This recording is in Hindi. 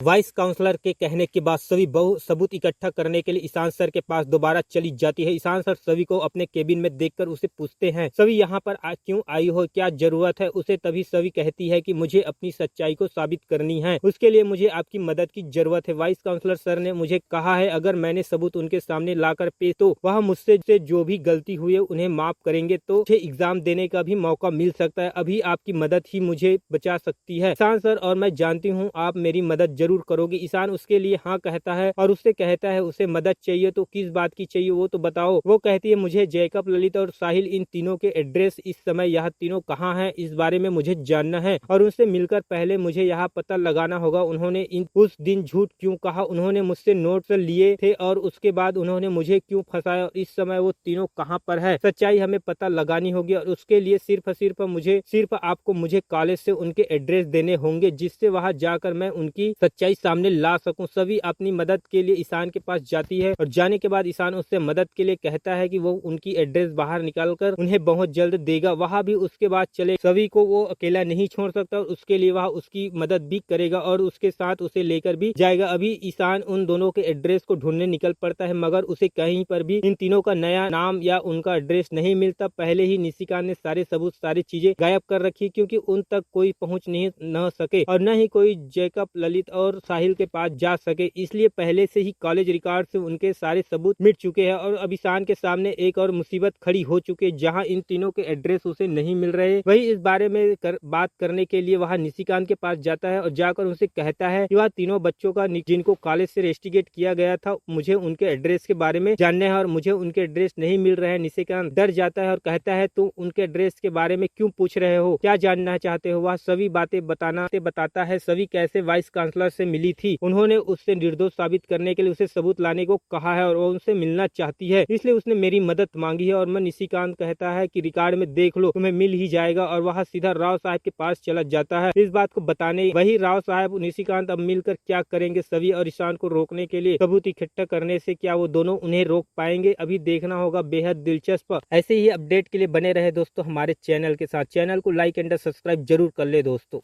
वाइस काउंसलर के कहने के बाद सभी सबूत इकट्ठा करने के लिए ईशान सर के पास दोबारा चली जाती है। ईशान सर सभी को अपने केबिन में देखकर उसे पूछते हैं, सभी यहाँ पर क्यों आई हो, क्या जरूरत है उसे। तभी सभी कहती है कि मुझे अपनी सच्चाई को साबित करनी है, उसके लिए मुझे आपकी मदद की जरूरत है। वाइस काउंसलर सर ने मुझे कहा है अगर मैंने सबूत उनके सामने लाकर पेश तो वह मुझसे जो भी गलती हुई है उन्हें माफ करेंगे तो मुझे एग्जाम देने का भी मौका मिल सकता है। अभी आपकी मदद ही मुझे बचा सकती है ईशान सर, और मैं जानती हूँ आप मेरी मदद जरूर करोगे। ईशान उसके लिए हाँ कहता है और उससे कहता है उसे मदद चाहिए तो किस बात की चाहिए वो तो बताओ। वो कहती है मुझे जैकब, ललित और साहिल इन तीनों के एड्रेस, इस समय यह तीनों कहाँ हैं इस बारे में मुझे जानना है और उनसे मिलकर पहले मुझे यहाँ पता लगाना होगा उन्होंने उस दिन झूठ क्यों कहा, उन्होंने मुझसे नोट्स लिए थे और उसके बाद उन्होंने मुझे क्यों फंसाया और इस समय वो तीनों कहाँ पर है। सच्चाई हमें पता लगानी होगी और उसके लिए सिर्फ आपको मुझे कॉलेज से उनके एड्रेस देने होंगे जिससे वहां जाकर मैं उनकी सच्चाई सामने ला सकूं। सभी अपनी मदद के लिए ईशान के पास जाती है और जाने के बाद ईशान उससे मदद के लिए कहता है कि वो उनकी एड्रेस बाहर निकालकर उन्हें बहुत जल्द देगा। वहां भी उसके बाद चले, सभी को वो अकेला नहीं छोड़ सकता और उसके लिए वह उसकी मदद भी करेगा और उसके साथ उसे लेकर भी जाएगा। अभी ईशान उन दोनों के एड्रेस को ढूंढने निकल पड़ता है मगर उसे कहीं पर भी इन तीनों का नया नाम या उनका एड्रेस नहीं मिलता। पहले ही निशिकांत ने सारे सबूत, सारी चीजें गायब कर रखी क्योंकि उन तक कोई पहुंच नहीं न सके और न ही कोई जैकब, ललित और साहिल के पास जा सके, इसलिए पहले से ही कॉलेज रिकॉर्ड से उनके सारे सबूत मिट चुके हैं। और अब ईशान के सामने एक और मुसीबत खड़ी हो चुकी है जहां इन तीनों के एड्रेस उसे नहीं मिल रहे। वही इस बारे में बात करने के लिए वहां निशिकांत के पास जाता है और जाकर उनसे कहता है कि वह तीनों बच्चों का जिनको कॉलेज से रेस्टिगेट किया गया था मुझे उनके एड्रेस के बारे में जानना है और मुझे उनके एड्रेस नहीं मिल रहे हैं। निशिकांत डर जाता है और कहता है तुम उनके एड्रेस के बारे में क्यों पूछ रहे हो, क्या जानना चाहते हो। वह सभी बातें बताता है, सभी कैसे वाइस काउंसलर से मिली थी, उन्होंने उससे निर्दोष साबित करने के लिए उसे सबूत लाने को कहा है और वो उनसे मिलना चाहती है इसलिए उसने मेरी मदद मांगी है। और मैं निशिकांत कहता है कि रिकॉर्ड में देख लो तुम्हें मिल ही जाएगा और वह सीधा राव साहब के पास चला जाता है इस बात को बताने। वही राव साहब निशिकांत अब मिलकर क्या करेंगे सभी और ईशान को रोकने के लिए सबूत इकट्ठा करने से क्या वो दोनों उन्हें रोक पाएंगे, अभी देखना होगा। बेहद दिलचस्प ऐसे ही अपडेट के लिए बने रहे दोस्तों हमारे चैनल के साथ। चैनल को लाइक एंड सब्सक्राइब जरूर कर ले दोस्तों।